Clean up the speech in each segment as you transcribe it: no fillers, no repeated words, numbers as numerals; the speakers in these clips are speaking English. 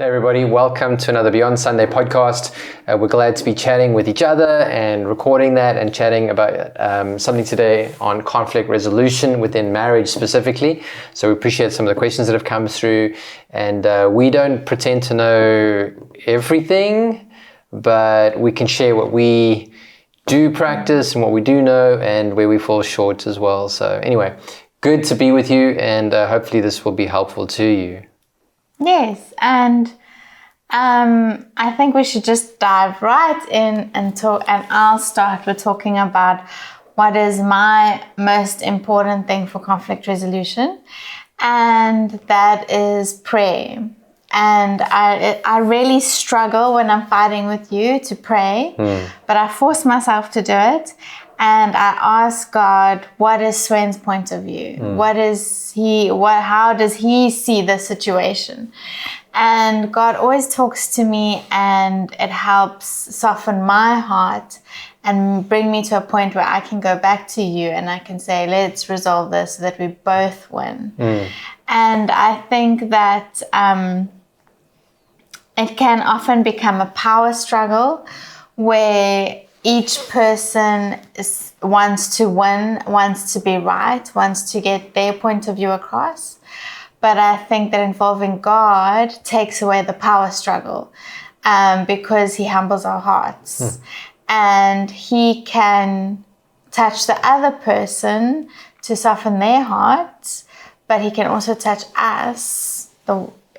Hey everybody, welcome to another Beyond Sunday podcast. We're glad to be chatting with each other and recording that and chatting about something today on conflict resolution within marriage specifically. So we appreciate some of the questions that have come through, and we don't pretend to know everything, but we can share what we do practice and what we do know and where we fall short as well. So anyway, good to be with you, and hopefully this will be helpful to you. Yes, and I think we should just dive right in and talk. And I'll start with talking about what is my most important thing for conflict resolution, and that is prayer. And I really struggle when I'm fighting with you to pray, but I force myself to do it. And I ask God, what is Sven's point of view? How does he see the situation? And God always talks to me, and it helps soften my heart and bring me to a point where I can go back to you and I can say, let's resolve this so that we both win. And I think that it can often become a power struggle where each person wants to win, wants to be right, wants to get their point of view across. But I think that involving God takes away the power struggle because he humbles our hearts. And he can touch the other person to soften their hearts, but he can also touch us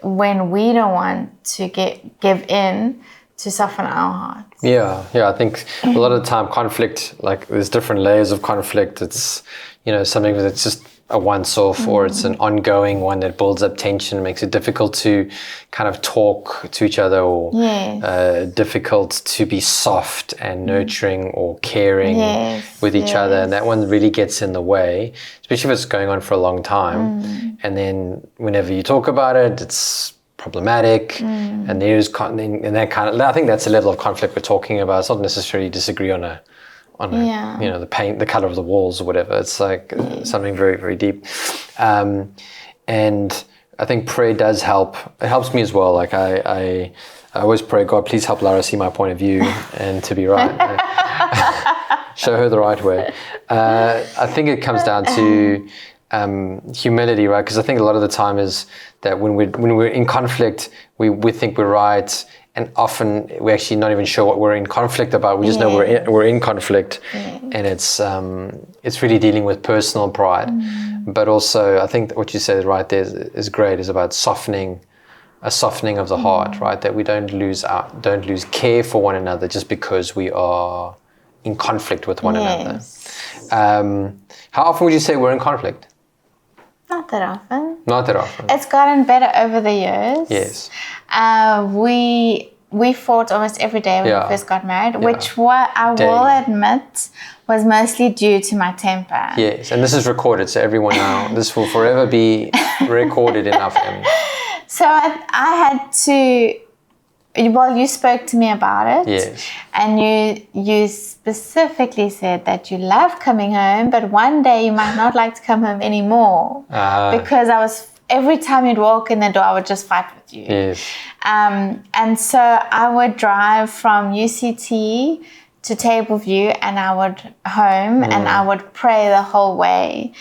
when we don't want to give in to soften our hearts. Yeah. I think a lot of the time conflict, like there's different layers of conflict. It's, something that's just a once-off or it's an ongoing one that builds up tension, makes it difficult to kind of talk to each other or difficult to be soft and nurturing or caring with each other. And that one really gets in the way, especially if it's going on for a long time. And then whenever you talk about it, it's problematic, and there's and that kind of, I think that's the level of conflict we're talking about. It's not necessarily disagree on a the paint, the color of the walls or whatever. It's like something very, very deep. And I think prayer does help. It helps me as well. Like I always pray, God, please help Laura see my point of view and to be right. Show her the right way. I think it comes down to humility, right? Because I think a lot of the time is that when we're in conflict, we think we're right, and often we're actually not even sure what we're in conflict about. We just know we're in conflict, and it's really dealing with personal pride. But also, I think that what you said right there is great. Is about softening of the heart, right? That we don't lose care for one another just because we are in conflict with one another. How often would you say we're in conflict? Not that often. Not that often. It's gotten better over the years. Yes. We fought almost every day when we first got married, which I will admit was mostly due to my temper. Yes, and this is recorded, so everyone now, this will forever be recorded in our family. So I had to. Well, you spoke to me about it. Yes. And you specifically said that you love coming home, but one day you might not like to come home anymore. Because every time you'd walk in the door, I would just fight with you. Yes. And so I would drive from UCT to Tableview, and I would home and I would pray the whole way.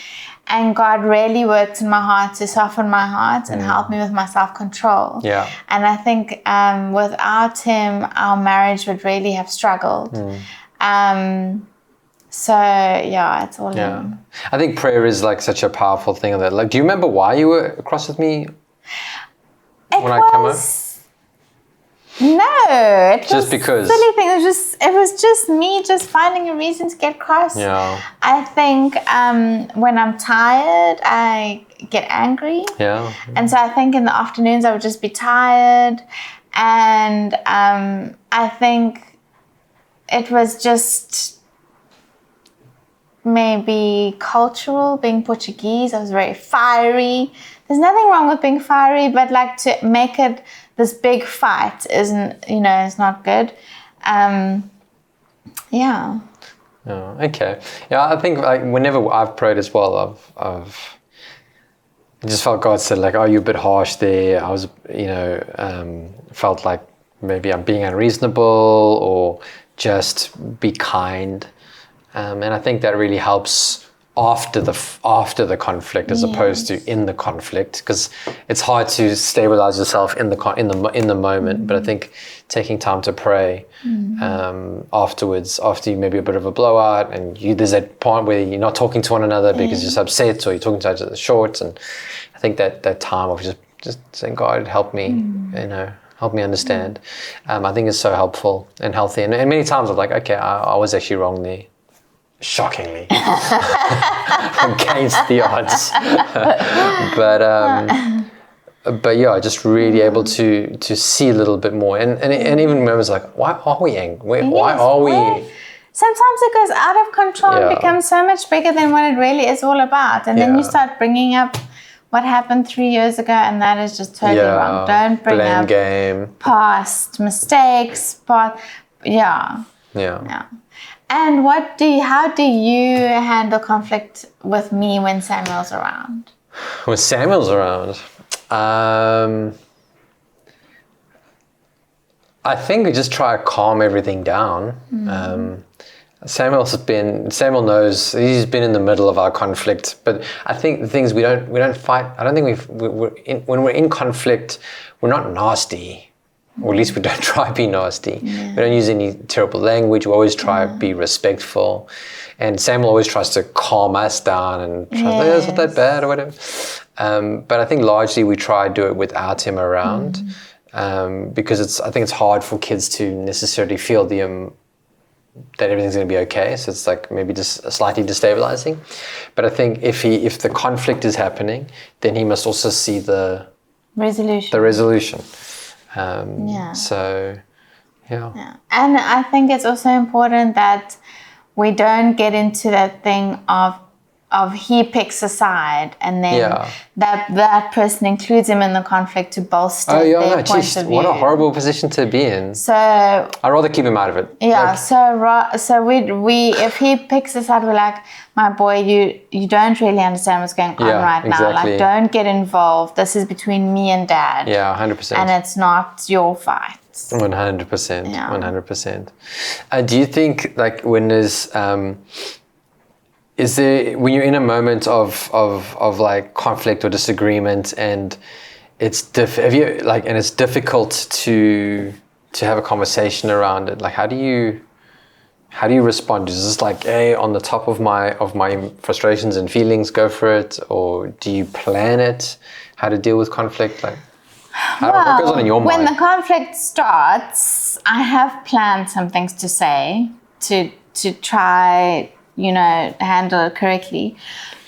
And God really worked in my heart to soften my heart and help me with my self-control. Yeah. And I think without him, our marriage would really have struggled. So, it's all in. I think prayer is like such a powerful thing. That, like, do you remember why you were cross with me when I came home? No, it just was because a silly thing. It was just me just finding a reason to get cross. Yeah. I think when I'm tired, I get angry. Yeah. And so I think in the afternoons I would just be tired, and I think it was just maybe cultural, being Portuguese. I was very fiery. There's nothing wrong with being fiery, but like to make it this big fight isn't, it's not good. Yeah. Oh, okay. Yeah, I think like whenever I've prayed as well, I've I just felt God said like, oh, you're a bit harsh there. I was, felt like maybe I'm being unreasonable, or just be kind. And I think that really helps after the conflict, as opposed to in the conflict, because it's hard to stabilize yourself in the moment. But I think taking time to pray afterwards, after you maybe a bit of a blowout, and there's that point where you're not talking to one another because you're just upset, or you're talking to each other short. And I think that time of just saying, God, help me, help me understand. I think it's so helpful and healthy. And many times I'm like, okay, I was actually wrong there. Shockingly. Against the odds. But yeah, just really able to see a little bit more. And even moments like, why are we angry? Why are we... Sometimes it goes out of control and becomes so much bigger than what it really is all about. And then you start bringing up what happened 3 years ago, and that is just totally wrong. Don't bring up past mistakes. Yeah. And how do you handle conflict with me when Samuel's around? When Samuel's around, I think we just try to calm everything down. Samuel knows he's been in the middle of our conflict, but I think the things we don't fight. I don't think when we're in conflict, we're not nasty. Or at least we don't try to be nasty. We don't use any terrible language. We always try to be respectful. And Samuel always tries to calm us down and try it's not that bad or whatever. But I think largely we try to do it without him around, because I think it's hard for kids to necessarily feel that everything's going to be okay. So it's like maybe just slightly destabilizing. But I think if the conflict is happening, then he must also see the resolution. So, yeah. And I think it's also important that we don't get into that thing of he picks a side, and then that person includes him in the conflict to bolster their point of view. What a horrible position to be in. So I'd rather keep him out of it. Yeah. So we if he picks a side, we're like, my boy, you don't really understand what's going on right now. Like, don't get involved. This is between me and Dad. Yeah, 100%. And it's not your fight. 100%. 100%. Do you think, like, when there's is there, when you're in a moment of like conflict or disagreement, and it's difficult to have a conversation around it, like how do you respond? Is this like, hey, on the top of my frustrations and feelings, go for it, or do you plan it? How to deal with conflict? Like, what goes on in your mind? When the conflict starts, I have planned some things to say to try, handle it correctly.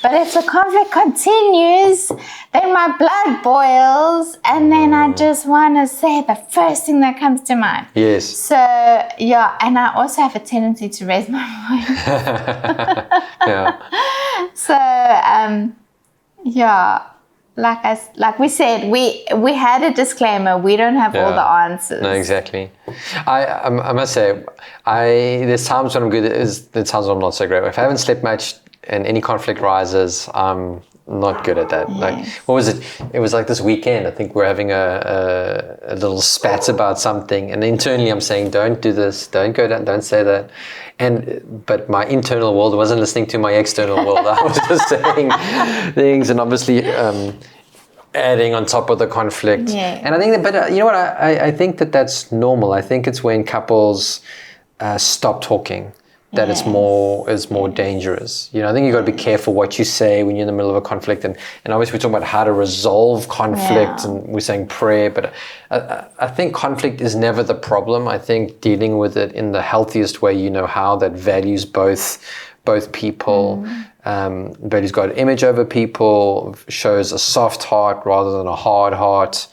But if the conflict continues, then my blood boils, and then I just want to say the first thing that comes to mind. Yes. So, and I also have a tendency to raise my voice. So, like we said, we had a disclaimer. We don't have all the answers. No, exactly. I must say, there's times when I'm good. There's times when I'm not so great. If I haven't slept much and any conflict rises, I'm not good at that. Yes. Like, what was it? It was like this weekend. I think we're having a little spat about something, and internally I'm saying, "Don't do this. Don't go down. Don't say that." But my internal world wasn't listening to my external world. I was just saying things, and obviously adding on top of the conflict. Yeah. And I think that, but you know what? I think that's normal. I think it's when couples stop talking that it's more dangerous. I think you've got to be careful what you say when you're in the middle of a conflict, and obviously we're talking about how to resolve conflict, and we're saying prayer, but I think conflict is never the problem. I think dealing with it in the healthiest way, how that values both people, values God's image over people, shows a soft heart rather than a hard heart.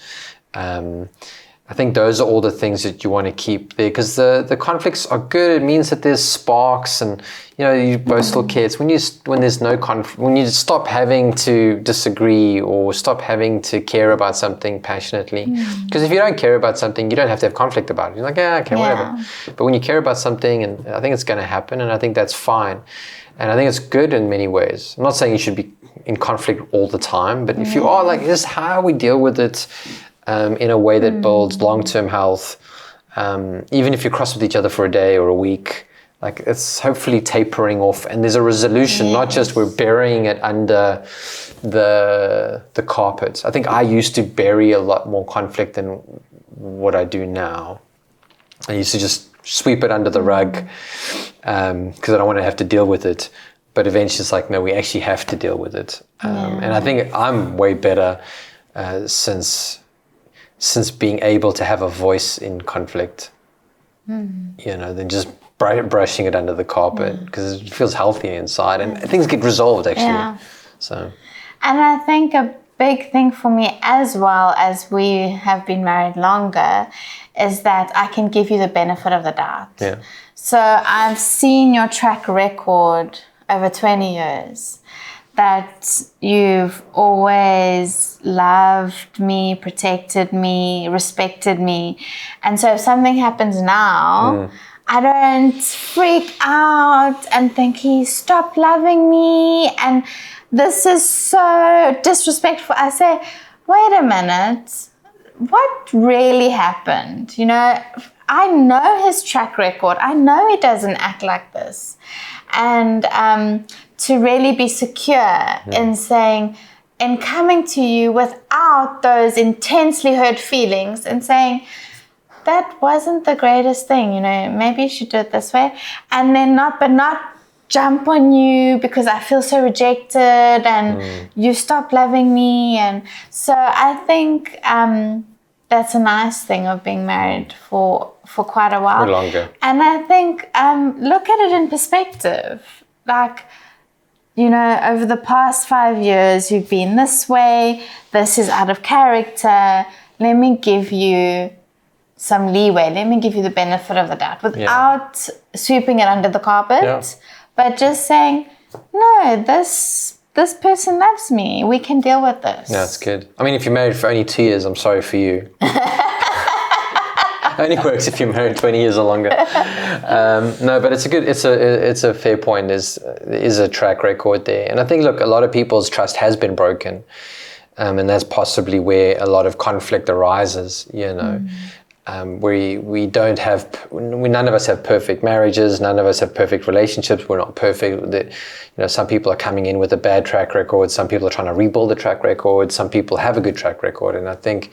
I think those are all the things that you want to keep there, because the conflicts are good. It means that there's sparks, and you both still care. It's when there's no conflict, when you stop having to disagree or stop having to care about something passionately. Because if you don't care about something, you don't have to have conflict about it. You're like, whatever. But when you care about something, and I think it's going to happen, and I think that's fine. And I think it's good in many ways. I'm not saying you should be in conflict all the time, but if you are like, this is how we deal with it in a way that builds long-term health, even if you cross with each other for a day or a week, like it's hopefully tapering off and there's a resolution, not just we're burying it under the carpet. I think I used to bury a lot more conflict than what I do now. I used to just sweep it under the rug because I don't want to have to deal with it. But eventually it's like, no, we actually have to deal with it. And I think I'm way better since being able to have a voice in conflict, you know, than just brushing it under the carpet, because it feels healthy inside and things get resolved actually. So, and I think a big thing for me, as well as we have been married longer, is that I can give you the benefit of the doubt. Yeah. So I've seen your track record over 20 years, that you've always loved me, protected me, respected me. And so if something happens now, I don't freak out and think he stopped loving me and this is so disrespectful. I say, wait a minute, what really happened? You know, I know his track record. I know he doesn't act like this. And to really be secure in saying, in coming to you without those intensely hurt feelings and saying, that wasn't the greatest thing, you know, maybe you should do it this way. And then not jump on you because I feel so rejected and you stopped loving me. And so I think that's a nice thing of being married for quite a while. For longer. And I think, look at it in perspective. Like, you know, over the past 5 years, you've been this way. This is out of character. Let me give you some leeway. Let me give you the benefit of the doubt without sweeping it under the carpet, but just saying, no, this person loves me. We can deal with this. Yeah, that's good. I mean, if you're married for only 2 years, I'm sorry for you. Only works if you're married 20 years or longer. No, but it's a fair point. There is a track record there. And I think, look, a lot of people's trust has been broken. And that's possibly where a lot of conflict arises, you know. We don't have, none of us have perfect marriages, none of us have perfect relationships, we're not perfect. You know, some people are coming in with a bad track record, some people are trying to rebuild a track record, some people have a good track record. And I think,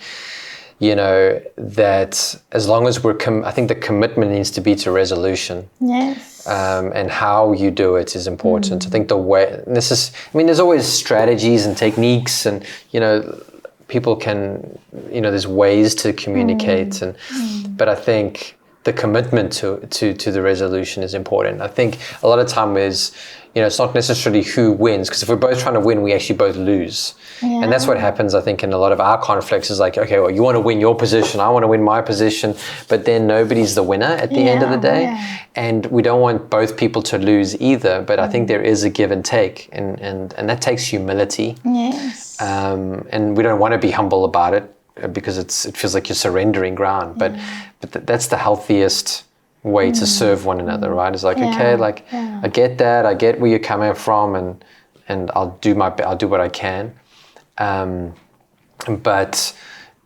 you know, that as long as I think the commitment needs to be to resolution. Yes. And how you do it is important. I think there's always strategies and techniques and, you know, people can, you know, there's ways to communicate, but I think the commitment to the resolution is important. I think a lot of time is, you know, it's not necessarily who wins, because if we're both trying to win, we actually both lose. Yeah. And that's what happens, I think, in a lot of our conflicts is like, okay, well, you want to win your position, I want to win my position, but then nobody's the winner at the end of the day. Yeah. And we don't want both people to lose either, but I think there is a give and take, and that takes humility. Yes. And we don't want to be humble about it because it feels like you're surrendering ground, but that's the healthiest way to serve one another, right? It's like, okay, like I get that, I get where you're coming from, and I'll do what I can. But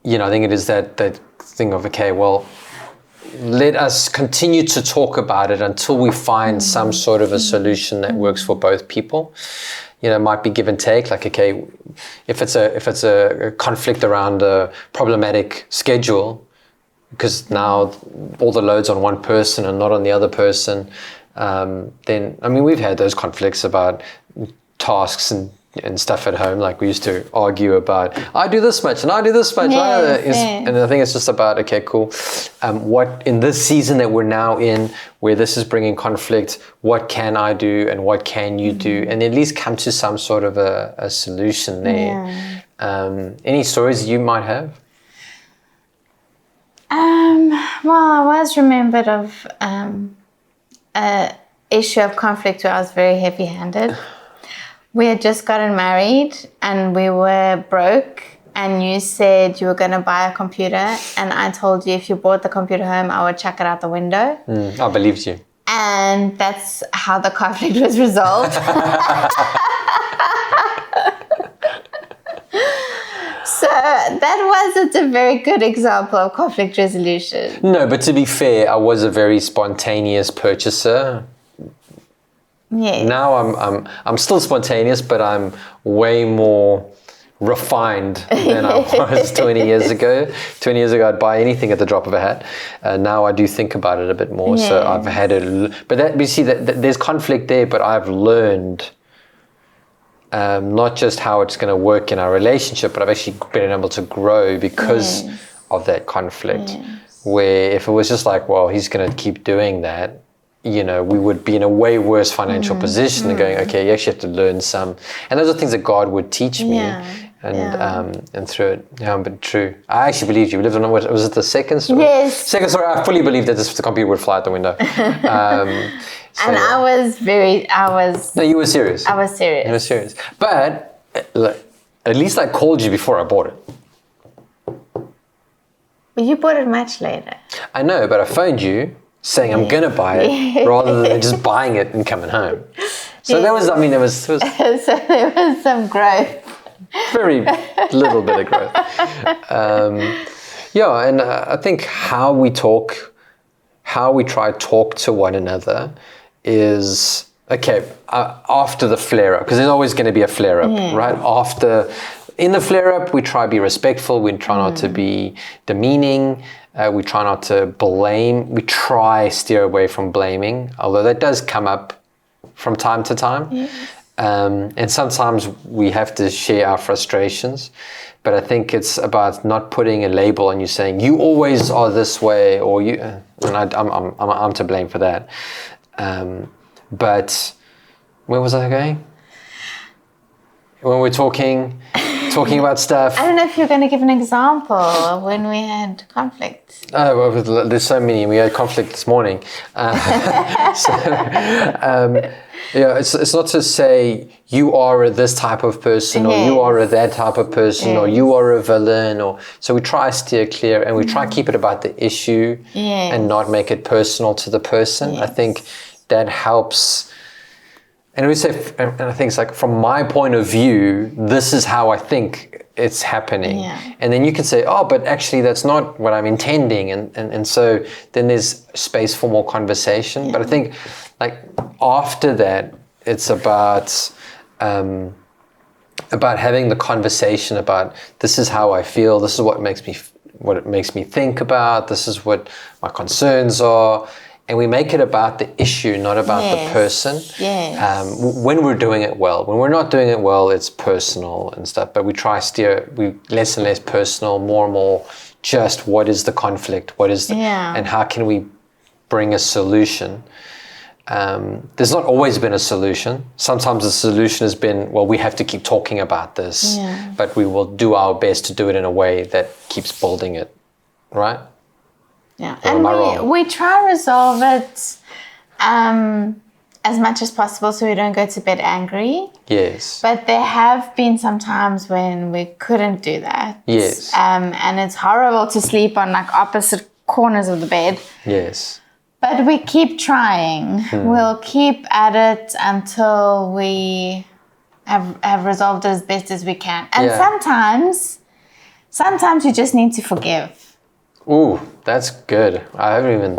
you know, I think it is that thing of, okay, well, let us continue to talk about it until we find some sort of a solution that works for both people. You know, it might be give and take. Like, okay, if it's a conflict around a problematic schedule, because now all the load's on one person and not on the other person, then, I mean, we've had those conflicts about tasks and stuff at home. Like, we used to argue about, I do this much and I do this much. And I think it's just about, okay, cool. What in this season that we're now in, where this is bringing conflict, what can I do and what can you do? And at least come to some sort of a solution there. Any stories you might have? Well, I was remembered of an issue of conflict where I was very heavy-handed. We had just gotten married and we were broke, and you said you were going to buy a computer, and I told you if you brought the computer home, I would chuck it out the window. I believed you. And that's how the conflict was resolved. that wasn't a very good example of conflict resolution. No, but to be fair, I was a very spontaneous purchaser. Yeah. Now I'm still spontaneous, but I'm way more refined than I was 20 years ago. 20 years ago, I'd buy anything at the drop of a hat. Now I do think about it a bit more. Yes. So I've had it, but that we see that there's conflict there. But I've learned not just how it's going to work in our relationship, but I've actually been able to grow because of that conflict. Yes. Where if it was just like, well, he's going to keep doing that, you know, we would be in a way worse financial position and going, okay, you actually have to learn some. And those are things that God would teach me. And through it. Yeah, but true. I actually believed you. We lived on, what was it, the second story? Yes. Second story, I fully believed that the computer would fly out the window. And No, you were serious. I was serious. You were serious. But at least I called you before I bought it. But you bought it much later. I know, but I phoned you saying I'm going to buy it rather than just buying it and coming home. So there was, I mean, there was So there was some growth. very little bit of growth. And I think how we try to talk to one another is, okay, after the flare-up, because there's always going to be a flare-up, right? In the flare-up, we try to be respectful, we try not to be demeaning, we try not to blame, we try steer away from blaming, although that does come up from time to time. Yes. And sometimes we have to share our frustrations, but I think it's about not putting a label on you saying, you always are this way, or you, and I'm to blame for that. But where was I going? When we're talking about stuff. I don't know if you're going to give an example of when we had conflict. Oh, well, there's so many. We had conflict this morning. It's not to say you are this type of person or you are that type of person or you are a villain. So we try to steer clear and we try to keep it about the issue and not make it personal to the person. I think that helps. And we say, and I think it's like, from my point of view, this is how I think it's happening. Yeah. And then you can say, oh, but actually that's not what I'm intending. And so then there's space for more conversation. Yeah. But I think like after that, it's about having the conversation about, this is how I feel, this is what it makes me think about, this is what my concerns are. And we make it about the issue, not about the person. Yes. When we're doing it well. When we're not doing it well, it's personal and stuff. But we try less and less personal, more and more just what is the conflict, and how can we bring a solution. There's not always been a solution. Sometimes the solution has been, well, we have to keep talking about this, but we will do our best to do it in a way that keeps building it, right? Yeah, and we try to resolve it as much as possible so we don't go to bed angry. Yes. But there have been some times when we couldn't do that. Yes. And it's horrible to sleep on like opposite corners of the bed. Yes. But we keep trying. We'll keep at it until we have resolved it as best as we can. And sometimes you just need to forgive. Ooh, that's good. I haven't even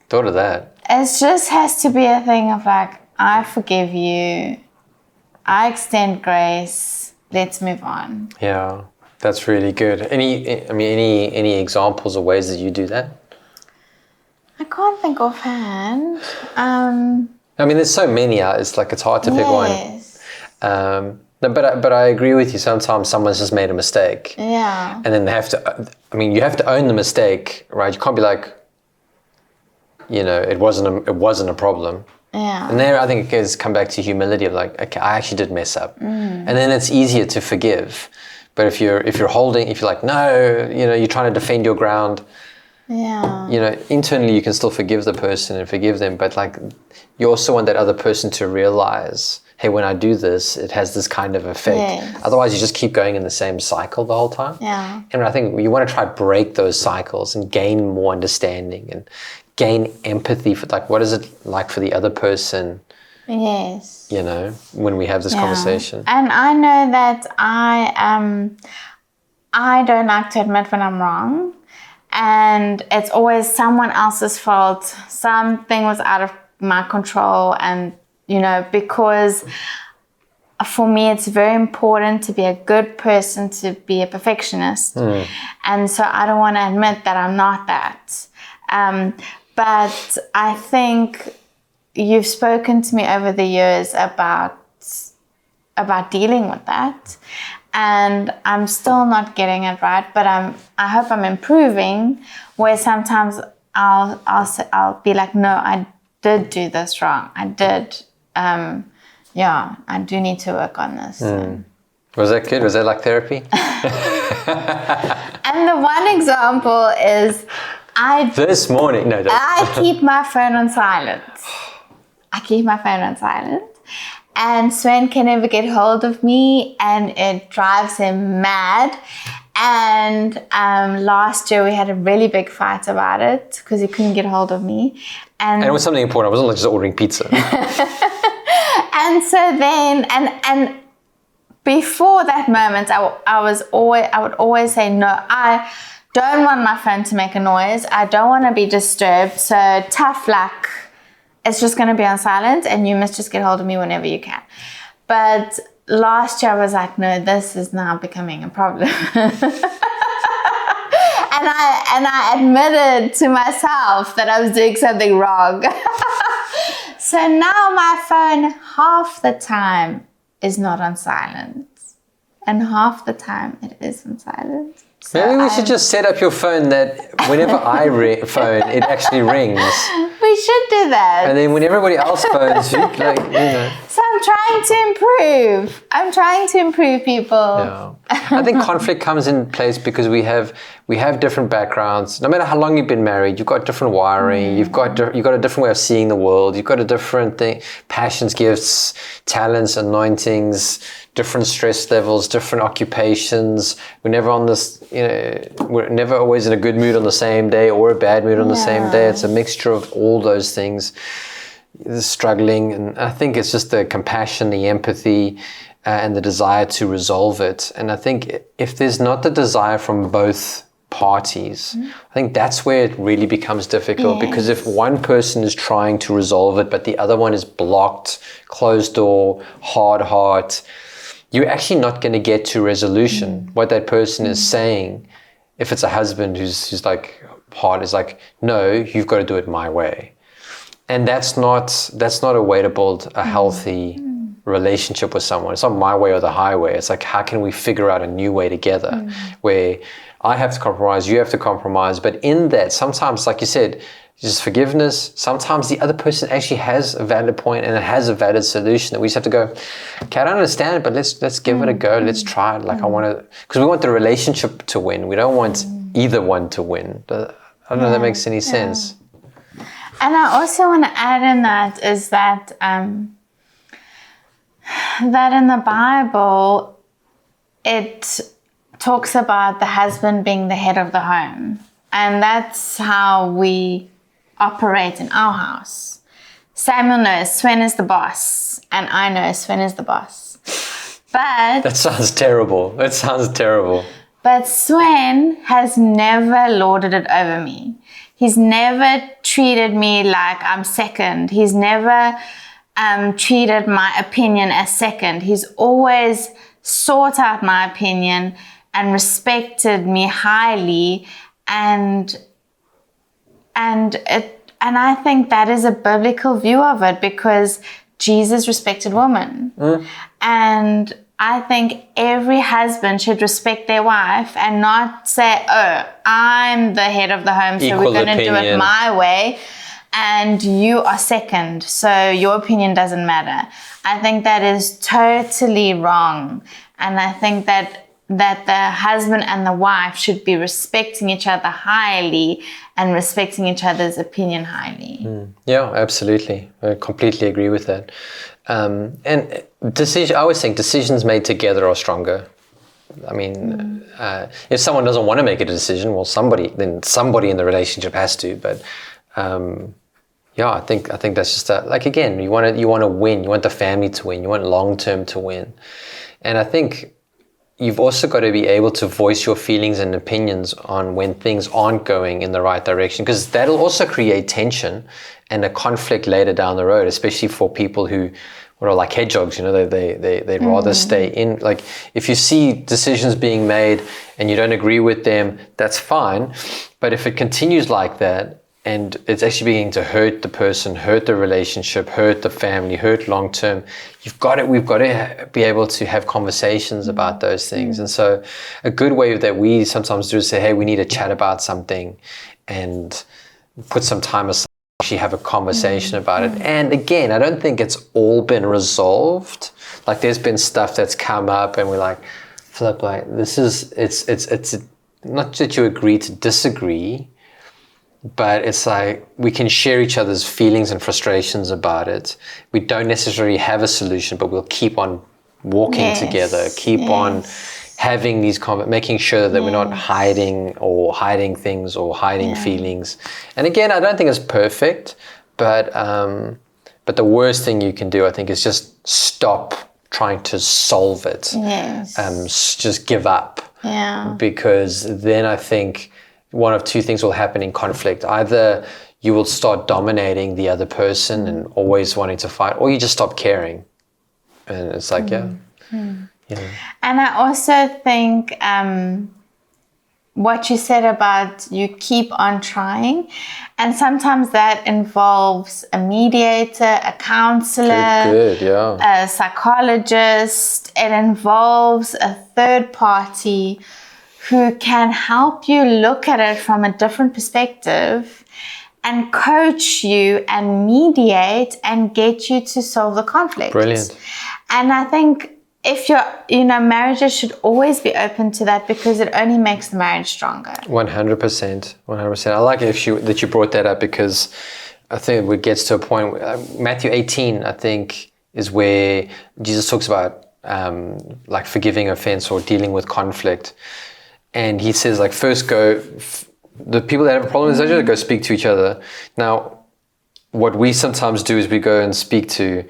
thought of that. It just has to be a thing of like, I forgive you. I extend grace. Let's move on. Yeah, that's really good. Any examples or ways that you do that? I can't think offhand. There's so many. It's hard to pick one. No, but I agree with you. Sometimes someone's just made a mistake. Yeah. And then they have to, you have to own the mistake, right? You can't be like, it wasn't a problem. Yeah. And there I think it has come back to humility of like, okay, I actually did mess up. And then it's easier to forgive. But if you're like, no, you're trying to defend your ground. Yeah. Internally you can still forgive the person and forgive them, but like you also want that other person to realize, hey, when I do this, it has this kind of effect. Yes. Otherwise, you just keep going in the same cycle the whole time. Yeah. And I think you want to try to break those cycles and gain more understanding and gain empathy for like, what is it like for the other person? Yes. When we have this conversation. And I know that I don't like to admit when I'm wrong. And it's always someone else's fault. Something was out of my control. And, because for me, it's very important to be a good person, to be a perfectionist. And so I don't want to admit that I'm not that. But I think you've spoken to me over the years about dealing with that. And I'm still not getting it right, but I hope I'm improving, where sometimes I'll be like, no, I did do this wrong. I did. I do need to work on this. Was that good? Was that like therapy? And the one example is this morning. I keep my phone on silent. And Sven can never get hold of me, and it drives him mad. And last year we had a really big fight about it because he couldn't get hold of me. And it was something important. I wasn't like just ordering pizza. And so then, and before that moment, I would always say, no, I don't want my phone to make a noise. I don't want to be disturbed. So tough luck. It's just going to be on silent, and you must just get hold of me whenever you can. But last year I was like, no, this is now becoming a problem. And I admitted to myself that I was doing something wrong. So now my phone half the time is not on silent, and half the time it is on silent. So maybe we should just set up your phone that whenever I phone, it actually rings. We should do that. And then when everybody else phones, So I'm trying to improve people. Yeah. I think conflict comes in place because we have different backgrounds. No matter how long you've been married, you've got different wiring. You've got a different way of seeing the world. You've got a different thing, passions, gifts, talents, anointings, different stress levels, different occupations. We're never on this, we're never always in a good mood on the same day or a bad mood on the same day. It's a mixture of all those things. The struggling, and I think it's just the compassion, the empathy, and the desire to resolve it. And I think if there's not the desire from both parties, I think that's where it really becomes difficult. Because if one person is trying to resolve it, but the other one is blocked, closed door, hard heart, you're actually not going to get to resolution. What that person is saying, if it's a husband who's like hard, is like, no, you've got to do it my way. And that's not a way to build a healthy relationship with someone. It's not my way or the highway. It's like, how can we figure out a new way together where I have to compromise, you have to compromise. But in that, sometimes, like you said, just forgiveness. Sometimes the other person actually has a valid point and it has a valid solution that we just have to go, okay, I don't understand it, but let's give it a go. Let's try it. Like I want to, because we want the relationship to win. We don't want either one to win. I don't know if that makes any sense. And I also want to add in that is that that in the Bible, it talks about the husband being the head of the home. And that's how we operate in our house. Samuel knows Sven is the boss, and I know Sven is the boss. But that sounds terrible. But Sven has never lorded it over me. He's never treated me like I'm second. He's never treated my opinion as second. He's always sought out my opinion and respected me highly. And I think that is a biblical view of it, because Jesus respected women. And I think every husband should respect their wife and not say, oh, I'm the head of the home, so we're going to do it my way, and you are second, so your opinion doesn't matter. I think that is totally wrong. And I think that the husband and the wife should be respecting each other highly and respecting each other's opinion highly. Yeah, absolutely. I completely agree with that. And I always think decisions made together are stronger. I mean, if someone doesn't want to make a decision, well, somebody in the relationship has to. But yeah, I think that's just like, again, you want to win. You want the family to win. You want long term to win. And I think, you've also got to be able to voice your feelings and opinions on when things aren't going in the right direction, because that'll also create tension and a conflict later down the road, especially for people who are like hedgehogs, they'd rather stay in. Like, if you see decisions being made and you don't agree with them, that's fine. But if it continues like that, and it's actually beginning to hurt the person, hurt the relationship, hurt the family, hurt long term, we've got to be able to have conversations about those things. And so a good way that we sometimes do is say, hey, we need to chat about something and put some time aside, actually have a conversation about it. And again, I don't think it's all been resolved. Like, there's been stuff that's come up and we're like, Philip, like, it's not that you agree to disagree, but it's like we can share each other's feelings and frustrations about it. We don't necessarily have a solution, but we'll keep on walking together, keep on having these making sure that we're not hiding things or hiding feelings. And again, I don't think it's perfect, but the worst thing you can do, I think, is just stop trying to solve it. Just give up. Because then I think one of two things will happen in conflict. Either you will start dominating the other person and always wanting to fight, or you just stop caring. And it's like, And I also think what you said about you keep on trying, and sometimes that involves a mediator, a counselor, a psychologist. It involves a third party who can help you look at it from a different perspective and coach you and mediate and get you to solve the conflict. Brilliant. And I think if marriages should always be open to that, because it only makes the marriage stronger. 100%. I like that you brought that up, because I think it gets to a point, Matthew 18, I think, is where Jesus talks about like forgiving offense or dealing with conflict. And he says, like, first the people that have a problem with each other, go speak to each other. Now, what we sometimes do is we go and speak to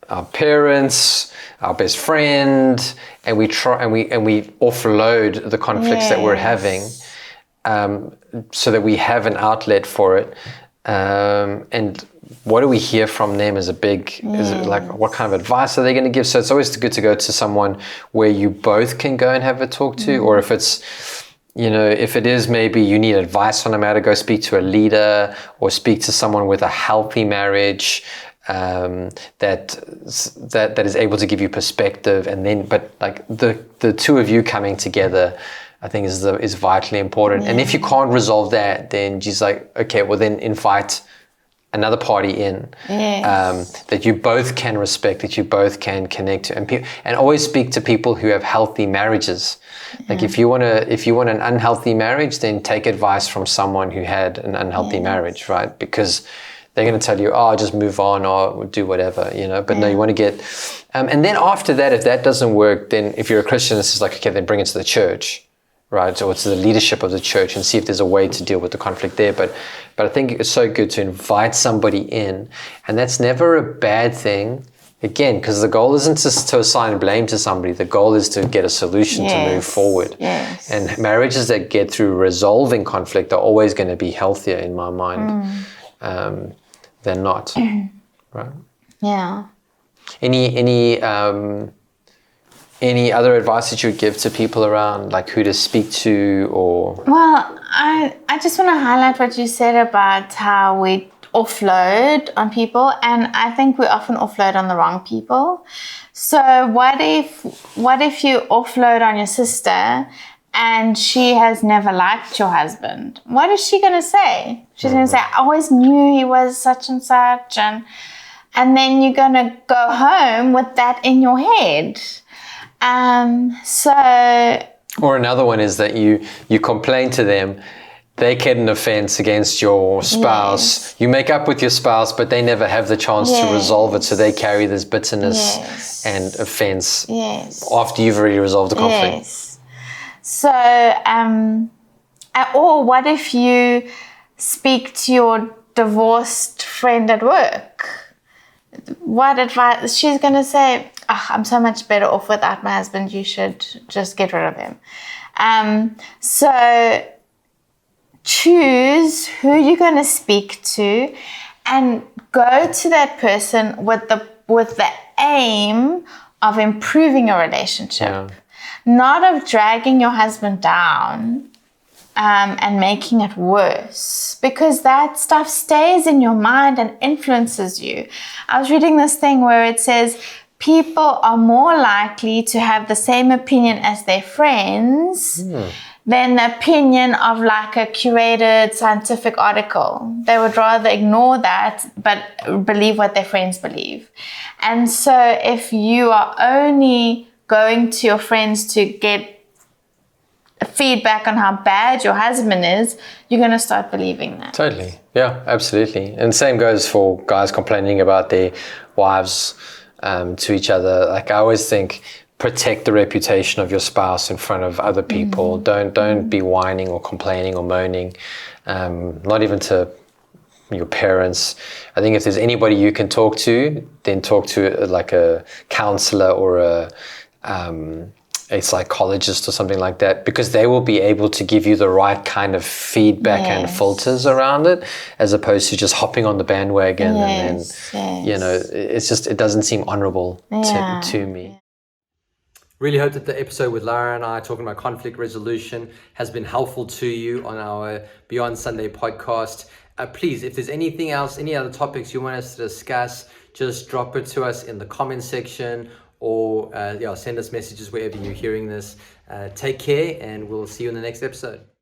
our parents, our best friend, and we try and we offload the conflicts that we're having, so that we have an outlet for it. And what do we hear from them is like, what kind of advice are they going to give? So it's always good to go to someone where you both can go and have a talk to, or if it's, if it is maybe you need advice on a matter, go speak to a leader or speak to someone with a healthy marriage, that is able to give you perspective. And then, but like the two of you coming together, I think is vitally important. And if you can't resolve that, then just like, okay, well then invite another party in, that you both can respect, that you both can connect to, and always speak to people who have healthy marriages. Like, if you want an unhealthy marriage, then take advice from someone who had an unhealthy marriage, right? Because they're going to tell you, just move on or do whatever, But no, you want to get, and then after that, if that doesn't work, then if you're a Christian, it's just like, okay, then bring it to the church, right? Or to the leadership of the church and see if there's a way to deal with the conflict there. But I think it's so good to invite somebody in, and that's never a bad thing. Again, because the goal isn't just to assign blame to somebody. The goal is to get a solution to move forward. And marriages that get through resolving conflict are always going to be healthier, in my mind, than not. Right? Yeah. Any other advice that you would give to people around, like, who to speak to, or? Well, I just want to highlight what you said about how we offload on people, and I think we often offload on the wrong people. So what if you offload on your sister and she has never liked your husband? What is she going to say? She's going to say, I always knew he was such and such, and then you're going to go home with that in your head. Or another one is that you complain to them, they get an offense against your spouse. You make up with your spouse, but they never have the chance to resolve it, so they carry this bitterness and offense after you've already resolved the conflict. So, or what if you speak to your divorced friend at work? what advice? She's going to say, I'm so much better off without my husband. You should just get rid of him. So choose who you're going to speak to and go to that person with the aim of improving your relationship, not of dragging your husband down and making it worse, because that stuff stays in your mind and influences you. I was reading this thing where it says people are more likely to have the same opinion as their friends than the opinion of like a curated scientific article. They would rather ignore that but believe what their friends believe. And so if you are only going to your friends to get feedback on how bad your husband is, you're going to start believing that. Totally. Yeah, absolutely. And same goes for guys complaining about their wives to each other. Like, I always think, protect the reputation of your spouse in front of other people. Don't be whining or complaining or moaning, not even to your parents. I think if there's anybody you can talk to, then talk to like a counselor or a psychologist or something like that, because they will be able to give you the right kind of feedback and filters around it, as opposed to just hopping on the bandwagon and then, you know, it's just, it doesn't seem honorable to me. Really hope that the episode with Laura and I talking about conflict resolution has been helpful to you on our Beyond Sunday podcast. Please, if there's anything else, any other topics you want us to discuss, just drop it to us in the comment section, or send us messages wherever you're hearing this. Take care, and we'll see you in the next episode.